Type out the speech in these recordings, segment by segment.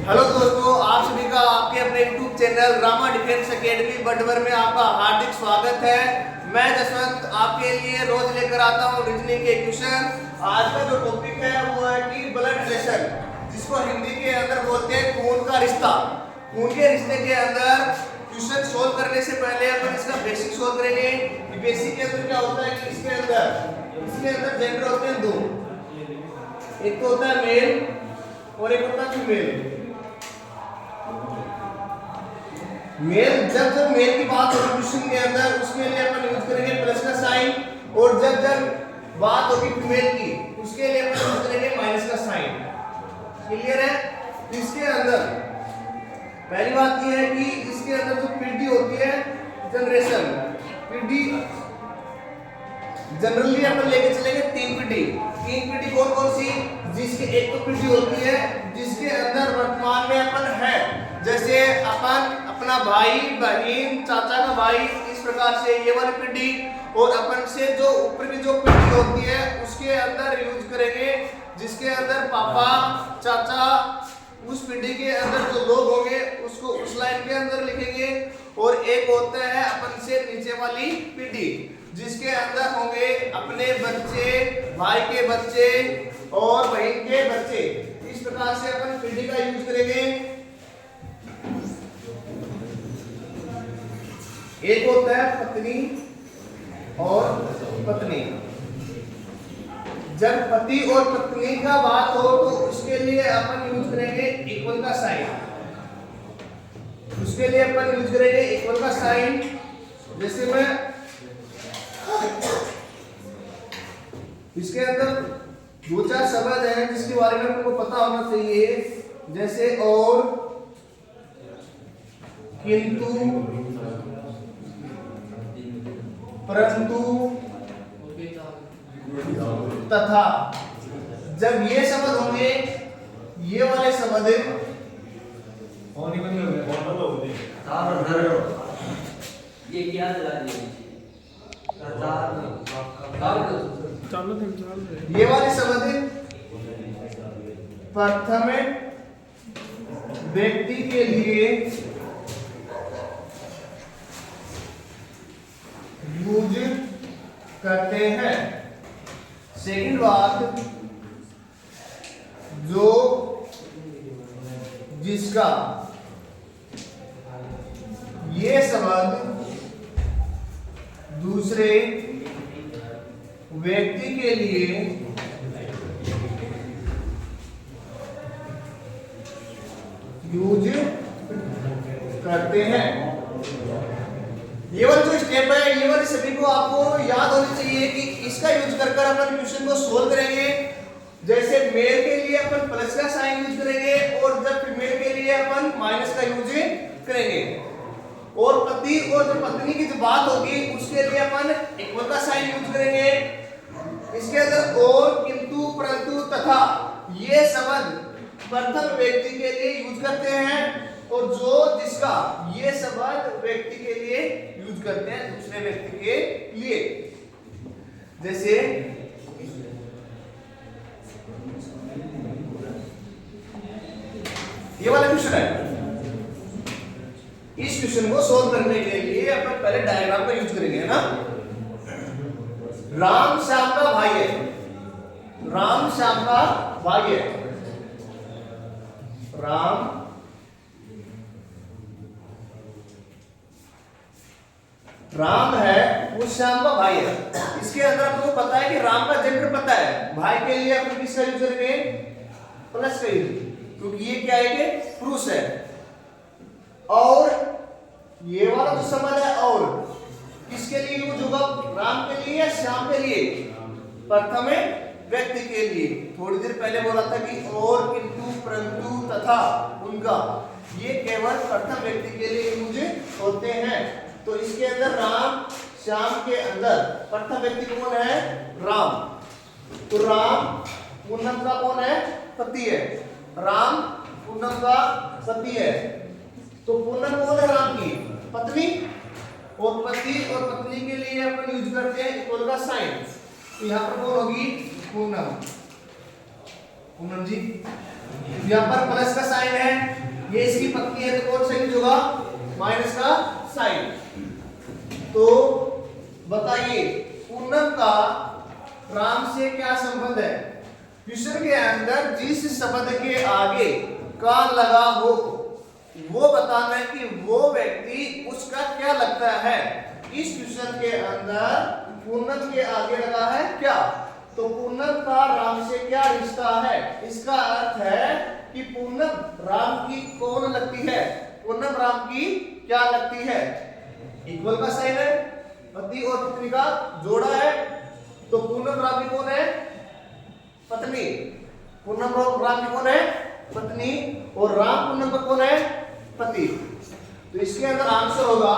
Hello दोस्तों, आप सभी का आपके अपने YouTube channel Rama defence academy Batwar में आपका हार्दिक स्वागत है। मैं जसवंत आपके लिए रोज लेकर आता हूँ रीजनिंग के क्वेश्चन। आज का जो टॉपिक है वो है कि ब्लड रिलेशन, जिसको हिंदी के अंदर बोलते हैं खून का रिश्ता। खून के रिश्ते के अंदर क्वेश्चन सोल्व करने से पहले अपन इसका बेसिक सोल्व करेंगे। बेसिक के अंदर क्या होता है कि इसके अंदर जेंडर होते हैं दो, एक तो होता है मेल और एक होता है फीमेल। मेल जब मेल की बात होगी क्वेश्चन के अंदर, उसके लिए अपन यूज करेंगे प्लस का साइन, और जब बात होगी फीमेल की उसके लिए अपन यूज करेंगे माइनस का साइन। क्लियर है? इसके अंदर पहली बात यह है कि इसके अंदर जो पीढ़ी होती है जनरेशन, पीढ़ी जनरली अपन लेके चलेंगे तीन पीढ़ी कौन कौन सी, जिसके एक तो पीढ़ी होती है जिसके अंदर वर्तमान में अपन है, जैसे अपन अपना भाई बहन चाचा का भाई, इस प्रकार से ये वाली पीढ़ी। और अपन से जो ऊपर की जो पीढ़ी होती है उसके अंदर यूज करेंगे जिसके अंदर पापा चाचा, उस पीढ़ी के अंदर जो लोग होंगे उसको उस लाइन के अंदर लिखेंगे। और एक होता है अपन से नीचे वाली पीढ़ी जिसके अंदर होंगे अपने बच्चे, भाई के बच्चे और बहन के बच्चे। इस प्रकार से अपन पीढ़ी का यूज करेंगे। एक होता है पत्नी और पत्नी। जब पति और पत्नी का बात हो तो उसके लिए अपन यूज करेंगे इक्वल का साइन। उसके लिए अपन यूज करेंगे इक्वल का साइन। जैसे मैं इसके अंदर दो चार शब्द हैं जिसके बारे में आपको पता होना चाहिए, जैसे और, किंतु, परंतु, तथा। जब ये शब्द होंगे, ये वाले शब्द ये क्या चला ये वाले शब्द प्रथम व्यक्ति के लिए यूज करते हैं। सेकंड बात, जो, जिसका, ये शब्द दूसरे व्यक्ति के लिए यूज करते हैं। ये वाला जो स्टेप है, ये वाली सभी को आपको याद होनी चाहिए कि इसका यूज कर अपन क्वेश्चन को सोल्व करेंगे। जैसे मेल के लिए अपन प्लस का साइन यूज करेंगे और जब फीमेल के लिए अपन माइनस का यूज करेंगे। और पति और जो पत्नी की जो बात होगी उसके लिए अपन इक्वल का साइन यूज करेंगे। इसके अंदर और, किंतु, परंतु, तथा ये शब्द प्रथम व्यक्ति के लिए यूज करते हैं, और जो, जिसका, ये शब्द व्यक्ति के लिए यूज करते हैं दूसरे व्यक्ति के लिए। जैसे ये वाला क्वेश्चन है, इस क्वेश्चन को सोल्व करने के लिए अपन पहले डायग्राम का यूज करेंगे, है ना। राम श्याम का भाई है, राम श्याम का भाई है। राम है वो श्याम का भाई है। इसके अंदर आपको पता है कि राम का जेंडर पता है, भाई के लिए अपन किसका यूज करेंगे, प्लस का यूज, क्योंकि ये क्या है कि पुरुष है। और ये वाला जो शब्द है और, किसके लिए यूज होगा, राम के लिए या श्याम के लिए, प्रथम व्यक्ति के लिए। थोड़ी देर पहले बोला था कि और, किंतु, परंतु, तथा, उनका, ये केवल प्रथम व्यक्ति के लिए यूज होते हैं। तो इसके अंदर राम श्याम के अंदर प्रथम व्यक्ति कौन है, राम। तो राम पूनम का कौन है, पति है। राम पूनम का पति है। तो पूनम कौन है, राम की पत्नी। और पति और पत्नी के लिए अपन यूज करते हैं इक्वल का साइन। तो यहाँ पर कौन होगी, पूनम। पूनम जी यहाँ पर प्लस का साइन है, ये इसकी पत्नी है, तो कौन सा यूज होगा? माइनस का साइन। तो बताइए पूनम का राम से क्या संबंध है? क्वेश्चन के अंदर जिस शब्द के आगे का लगा हो वो बताना है कि वो व्यक्ति उसका क्या लगता है। इस क्वेश्चन के अंदर पूनम के आगे लगा है क्या, तो पूनम का राम से क्या रिश्ता है? इसका अर्थ है कि पूनम राम की कौन लगती है? पूनम राम की क्या लगती है? इक्वल का साइन है, पति और पत्नी का जोड़ा है, तो पूनम राम की कौन है? पत्नी। पूनम राम की कौन है? पत्नी। और राम पूनम का कौन है? पति। तो इसके अंदर आंसर होगा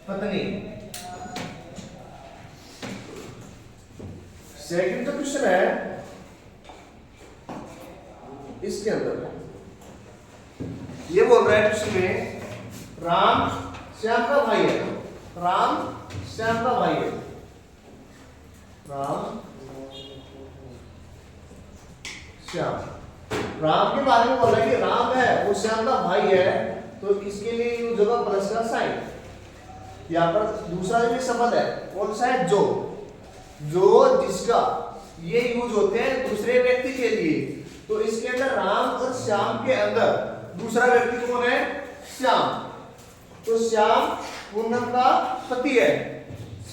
पत्नी। सेकंड जो क्वेश्चन है इसके अंदर ये बोल रहा है क्वेश्चन में राम श्याम का भाई है। राम श्याम का भाई है। राम श्याम, राम के बारे में बोल रहा है कि राम है वो श्याम का भाई है, तो इसके लिए यूज होगा प्लस का साइन। यहाँ पर दूसरा जो शब्द है कौन सा है? जो। जो जिसका, ये यूज होते हैं दूसरे व्यक्ति के लिए। तो इसके अंदर राम और श्याम के अंदर दूसरा व्यक्ति कौन है? श्याम। तो श्याम पूनम का पति है।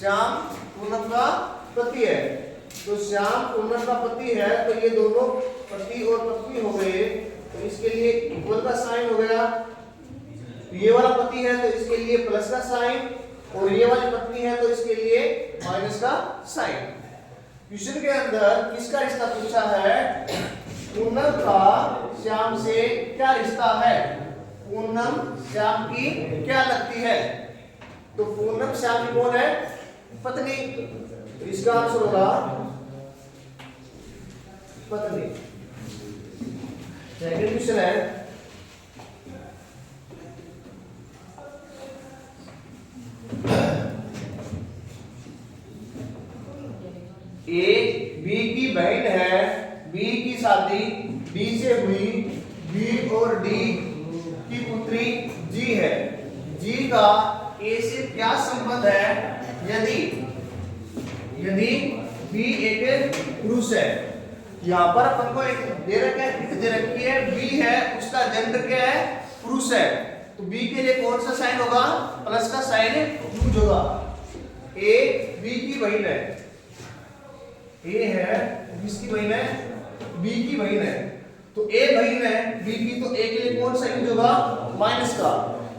श्याम पूनम का पति है। तो श्याम पूनम का पति है, तो ये दोनों पति और पत्नी हो गए, तो इसके लिए इक्वल का साइन हो गया। ये वाला पति है तो इसके लिए प्लस का साइन, और ये वाली पत्नी है तो इसके लिए माइनस का साइन। क्वेश्चन के अंदर किसका रिश्ता पूछा है? पूनम का श्याम से क्या रिश्ता है? पूनम श्याम की क्या लगती है? तो पूनम श्याम की कौन है? पत्नी। तो इसका आंसर होगा पत्नी। सेकंड क्वेश्चन है ए बी की बहन है, बी की शादी डी से हुई, बी और डी की पुत्री जी है। जी का ए से क्या संबंध है? यदि बी एक पुरुष है। यहाँ पर अपन को एक दे रखी है बी है, उसका जेंडर क्या है? पुरुष है। तो बी के लिए कौन सा साइन होगा? प्लस का साइन यूज होगा। ए बी की बहन है, ए है किसकी बहन है? बी की बहन है। तो ए बहन है बी की, तो ए के लिए कौन सा यूज होगा? माइनस का।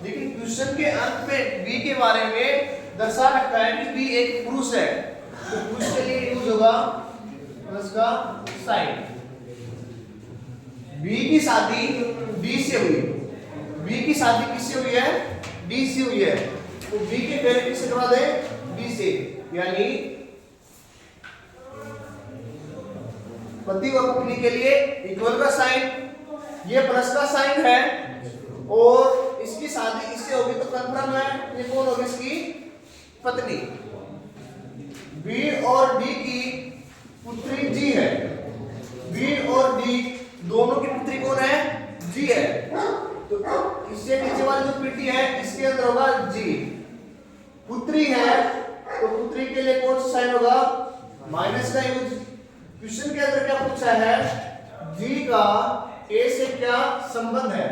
लेकिन क्वेश्चन के अंत में बी के बारे में दर्शा रखा है कि बी एक पुरुष है, तो पुरुष के लिए यूज होगा प्लस का साइन। बी की शादी डी से हुई, बी की शादी किससे हुई है? डी से हुई है, तो बी के पेरेंट किससे करवा दे? डी से। यानी पति और पत्नी के लिए इक्वल का साइन, ये प्लस का साइन है, और इसकी शादी इससे होगी तो कंफर्म है ये कौन होगी? इसकी पत्नी। बी और डी की पुत्री जी है। बी और डी दोनों की पुत्री कौन है? जी है। तो इससे नीचे वाली जो पीटी है इसके अंदर होगा जी। पुत्री है तो पुत्री के लिए कौन सा साइन होगा? माइनस का यूज। क्वेश्चन के अंदर क्या पूछा है? जी का ए से क्या संबंध है?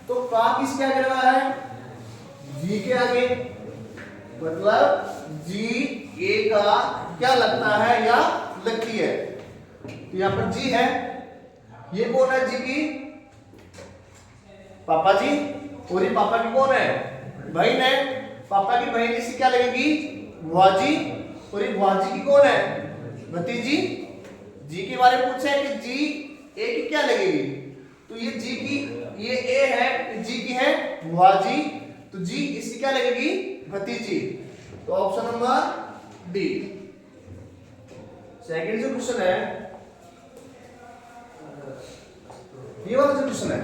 तो का किसके आगे लगा है? जी के आगे, मतलब जी ए का क्या लगता है या लगती है? तो यहां पर जी है, ये कौन है? जी की पापा जी, और ये पापा की कौन है? बहन है। पापा की बहन इसी क्या लगेगी? बुआजी, और ये बुआजी की कौन है? भतीजी। जी के बारे में पूछा है कि जी ए की क्या लगेगी? तो ये जी की, ये ए है, जी की है बुआजी, तो जी इसकी क्या लगेगी? भतीजी। तो ऑप्शन नंबर डी। सेकंड जो क्वेश्चन है, ये वाला जो क्वेश्चन है,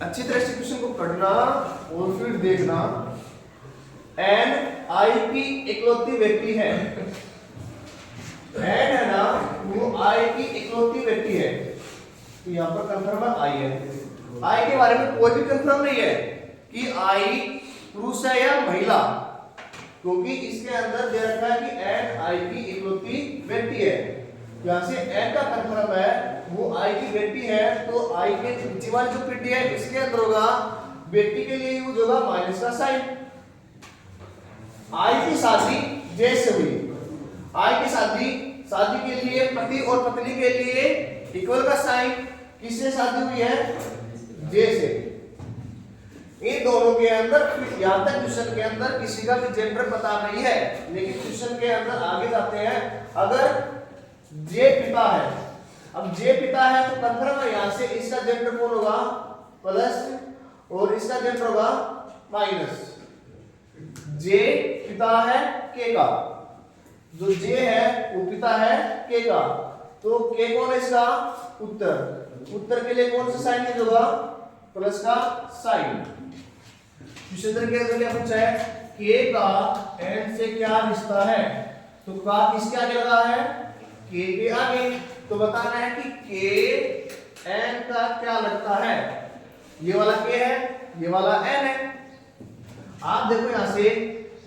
अच्छी तरह से क्वेश्चन को पढ़ना और फिर देखना। एन आई की इकलौती व्यक्ति है। एन है ना, आई की इकलौती बेटी है, तो यहाँ पर कंफर्म आई है। आई के बारे में कोई भी कंफर्म नहीं है कि आई पुरुष है या महिला, क्योंकि इसके अंदर दे रखा है कि एन आई की इकलौती बेटी है। यहाँ से एन का कंफर्म है वो आई की बेटी है, तो आई के नीचे वाली जो पेटी है इसके अंदर होगा बेटी के लिए यूज होगा माइनस का साइन। आई की शादी जे से हुई, आई की शादी के लिए पति और पत्नी के लिए इक्वल का साइन किससे शादी हुई है, जे से। इन दोनों के अंदर यहाँ तक क्वेश्चन के अंदर किसी का भी जेंडर पता नहीं है, लेकिन क्वेश्चन के अंदर आगे जाते हैं। अगर जे पिता है, अब जे पिता है तो कंफर्म है यहाँ से इसका जेंडर कौन होगा, प्लस, और इसका जेंडर होगा माइनस। जे पिता है के का, जो जे है वो पिता है के का, तो के कौन है इसका उत्तर, उत्तर के लिए कौन सा साइन यूज होगा, प्लस का साइन। क्वेश्चन के अंदर क्या पूछा है, के का एन से क्या रिश्ता है, तो का किसके आगे लगा है, के आगे, तो बताना है कि के एन का क्या लगता है। ये वाला के है, ये वाला एन है। आप देखो यहां से,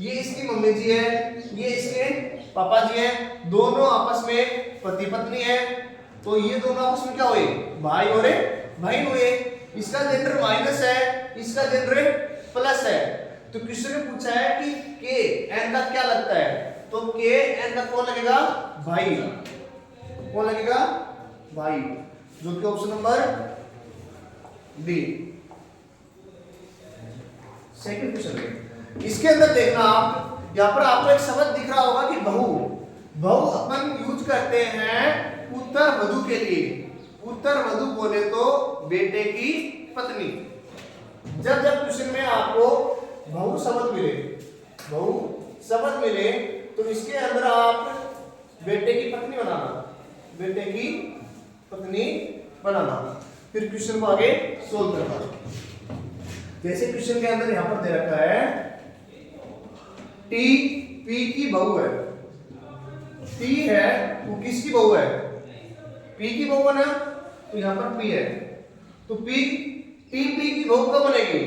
ये इसकी मम्मी जी है, ये इसके पापा जी है, दोनों आपस में पति पत्नी है, तो ये दोनों आपस में क्या हुए, भाई और बहन हुए। इसका जेंडर माइनस है, इसका जेंडर प्लस है, तो क्वेश्चन में पूछा है कि के एन का क्या लगता है, तो के एन का कौन लगेगा, भाई, कौन लगेगा, भाई, जो कि option number D. Second question है, इसके अंदर देखना आप, यहाँ पर आपको एक शब्द दिख रहा होगा कि बहु। बहु अपन यूज करते हैं उत्तर वधु के लिए। उत्तर वधु बोले तो बेटे की पत्नी। जब जब क्वेश्चन में आपको बहु शब्द मिले, बहु शब्द मिले, तो इसके अंदर आप बेटे की पत्नी बनाना, बेटे की पत्नी बनाना, फिर क्वेश्चन को आगे सोल्व करना। जैसे क्वेश्चन के अंदर यहां पर दे रखा है टी पी की बहू है, टी है वो किसकी बहू है, पी की बहू है ना, तो यहां पर पी है, तो पी टी पी की बहू कब बनेगी,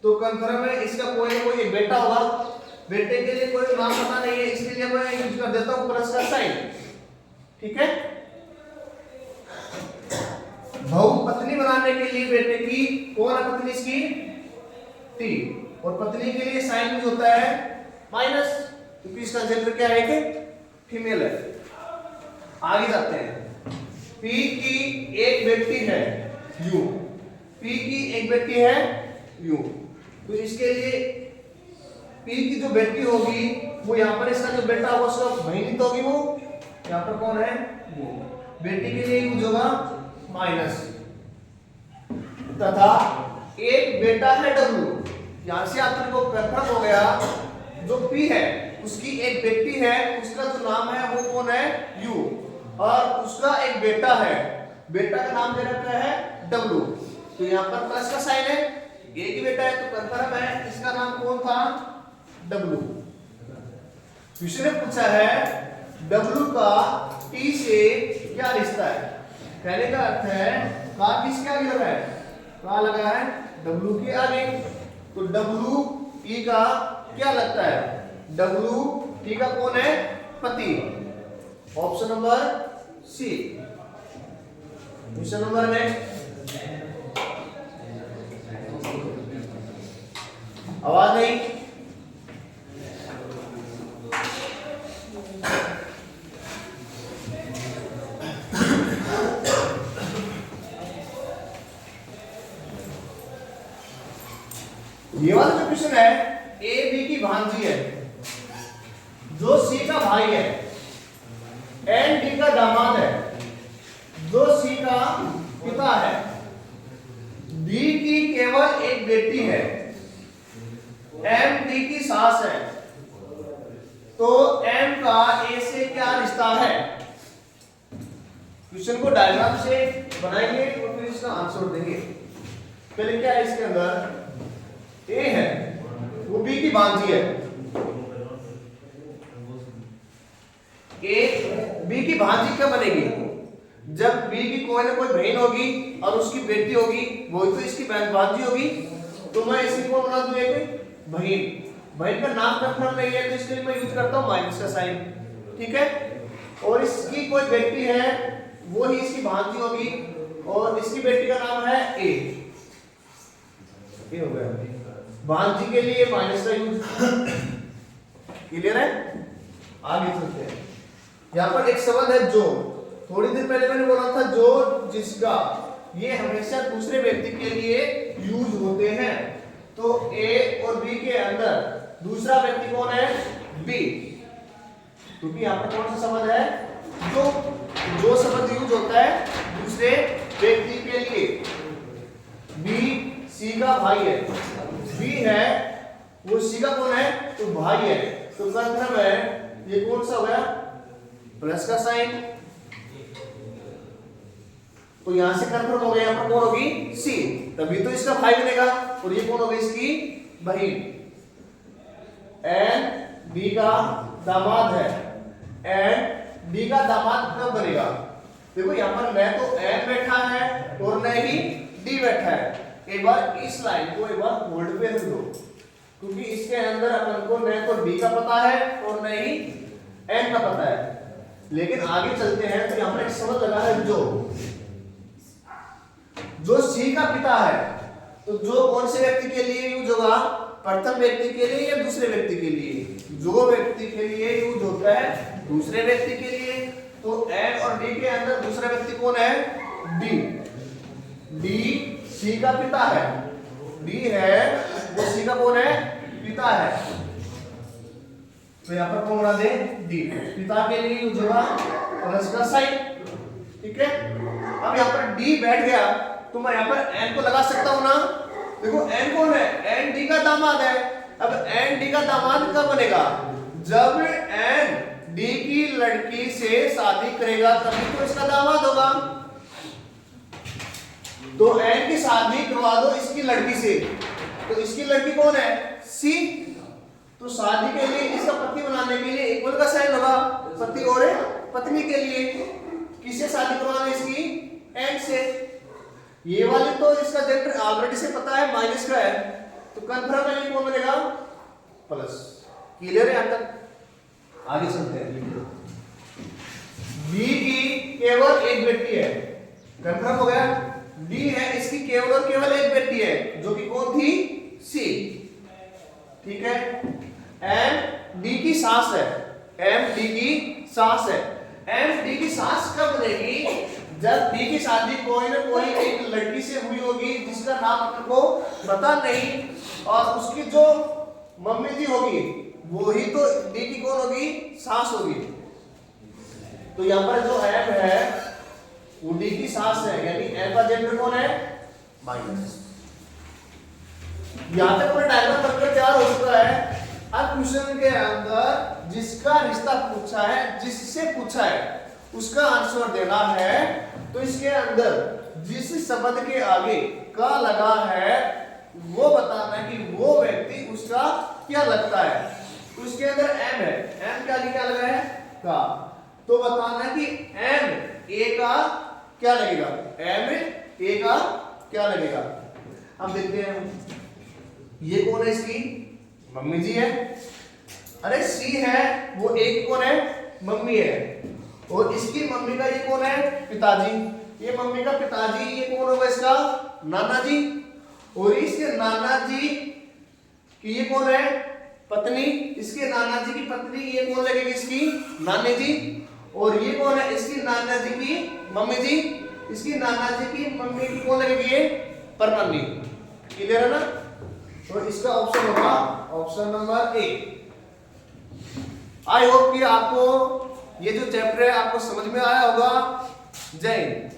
तो कंफर्म है इसका कोई ना कोई एक बेटा होगा। बेटे के लिए कोई नाम पता नहीं है, इसके लिए मैं यूज कर देता हूं प्लस का साइन, ठीक है। बहू पत्नी बनाने के लिए बेटे की कौन है पत्नी, इसकी टी, और पत्नी के लिए साइन यूज होता है माइनस, क्योंकि इसका जेंडर क्या है कि फीमेल है। आगे जाते हैं, पी की एक बेटी है यू, पी की एक बेटी है यू, तो इसके लिए पी की जो बेटी होगी वो यहाँ पर इसका जो बेटा होगा उसका बहन तो होगी, वो यहाँ पर कौन है वो, बेटी के लिए यूज होगा माइनस, तथा एक बेटा है डब्ल्यू। यहां से आपको को कंफर्म हो गया, जो पी है उसकी एक बेटी है, उसका जो नाम है वो कौन है, यू, और उसका एक बेटा है, बेटा का नाम दे रखा है डब्ल्यू, तो यहाँ पर प्लस का साइन है, एक ही बेटा है तो कंफर्म है इसका नाम कौन था, डब्ल्यू। क्वेश्चन ने पूछा है डब्ल्यू का टी से क्या रिश्ता है, कहने का अर्थ है का किसके आगे लगा है, का लगा है डब्ल्यू के आगे, तो डब्ल्यू टी का क्या लगता है, डब्ल्यू टी का कौन है, पति, option number C. Question number next, आवाज नहीं, ये वाला जो क्वेश्चन है, ए बी की भांजी है, जो सी का भाई है, एन डी का दामाद है, जो सी का पिता है, डी की केवल एक बेटी है, एम डी की सास है, तो एम का ए से क्या रिश्ता है। क्वेश्चन को डायग्राम से बनाएंगे और फिर इसका आंसर देंगे। पहले क्या है इसके अंदर, ए है वो बी की भांजी है, ए बी की भांजी क्या बनेगी, जब बी की कोई ना कोई बहन होगी और उसकी बेटी होगी, वही तो इसकी भांजी होगी, तो मैं इसी को बना दूं एक बहन। बहन का नाम कंफर्म नहीं है तो इसके लिए मैं यूज करता हूं माइनस का साइन, ठीक है। और इसकी कोई बेटी है, वो ही इसकी भांजी होगी, और इसकी बेटी का नाम है ए। ये हो गया भांजी के लिए माइनस का यूज। क्लियर है? आगे चलते हैं। यहाँ पर एक शब्द है जो, थोड़ी देर पहले मैंने बोला था जो, जिसका, ये हमेशा दूसरे व्यक्ति के लिए यूज होते हैं। तो ए और बी के अंदर दूसरा व्यक्ति कौन है? बी। क्योंकि यहाँ पर कौन सा शब्द है? जो शब्द यूज होता है दूसरे व्यक्ति के लिए। बी सी का भाई है, बी है वो सी का कौन है? तो भाई है। तो कंफर्म है, ये कौन सा हो गया? प्लस का साइन। तो यहां से कंफर्म हो गया, यहां पर कौन होगी? सी, तभी तो इसका भाई बनेगा। और ये कौन होगी? इसकी बहन। एन डी का दामाद है। एन डी का दामाद कब बनेगा? देखो यहां पर न तो एन बैठा है और न ही डी बैठा है। एक बार इस लाइन को एक बार होल्ड पे रख दो, क्योंकि इसके अंदर अपन को न तो डी का पता है और न ही एन का पता है। लेकिन आगे चलते हैं तो यहां पर एक शब्द लगा है जो सी का पिता है। तो जो कौन से व्यक्ति के लिए यूज होगा? प्रथम व्यक्ति के लिए या दूसरे व्यक्ति के लिए? जो व्यक्ति के लिए यूज होता है दूसरे व्यक्ति के लिए। तो एन और डी के अंदर दूसरा व्यक्ति कौन है? डी। डी सी का पिता है। डी है वो सी का कौन है? पिता है। तो यहां पर कौन बना दे? डी। पिता के लिए यूज होगा प्लस का साइन, ठीक है। अब यहां पर डी बैठ गया तो मैं यहां पर एन को लगा सकता हूं ना। देखो एन कौन है? एन डी का दामाद है। अब एन डी का दामाद कब बनेगा? जब एन डी की लड़की से शादी करेगा तभी तो इसका दामाद होगा। तो एन की शादी करवा दो इसकी लड़की से, तो इसकी लड़की कौन है? सी। तो शादी के लिए इसका पति बनाने के लिए इक्वल का साइन होगा, पति और पत्नी के लिए। किससे शादी करवाना इसकी? एन से। ये वाली तो इसका जेंडर ऑलरेडी से पता है, माइनस का है, तो कंफर्म है ये कौन बनेगा? प्लस। क्लियर है यहां तक? आगे चलते हैं। बी की केवल एक बेटी है, कंफर्म हो गया। डी है इसकी केवल और केवल एक बेटी है, जो कि कौन थी? सी, ठीक है। एम डी की सास है। एम डी की सास है। एम डी की सास कब बनेगी? जब डी की शादी कोई ना कोई एक लड़की से हुई होगी जिसका नाम अपन को पता नहीं, और उसकी जो मम्मी जी होगी वो ही तो डी की कौन होगी? सास होगी। तो यहां पर जो एम है वो डी की सास है, यानी एम का जेंडर कौन है? माइनस। यहां तक पूरा डायग्राम बनकर तैयार हो चुका है। अब क्वेश्चन के अंदर जिसका रिश्ता पूछा है, जिससे पूछा है, उसका आंसर देना है। तो इसके अंदर जिस शब्द के आगे का लगा है वो बताना कि वो व्यक्ति उसका क्या लगता है। तो इसके अंदर एम है, एम के आगे क्या लगा है? का। तो बताना कि एम ए का क्या लगेगा? एम ए का क्या लगेगा? अब देखते हैं ये कौन है? इसकी मम्मी जी है। अरे सी है वो एक कौन है? मम्मी है। और इसकी मम्मी का ये कौन है? पिताजी। ये मम्मी का पिताजी, ये कौन होगा? इसका नाना जी। और इसके नाना जी की ये कौन है? पत्नी। इसके नाना जी की पत्नी, ये कौन लगेगी? इसकी नानी जी। और ये कौन है? इसकी नाना जी की मम्मी जी। इसकी नाना जी की मम्मी की कौन लगेगी? ये परनानी। क्लियर है ना? तो इसका ऑप्शन होगा option number A. I hope कि आपको ये जो चैप्टर है आपको समझ में आया होगा। जय हिंद।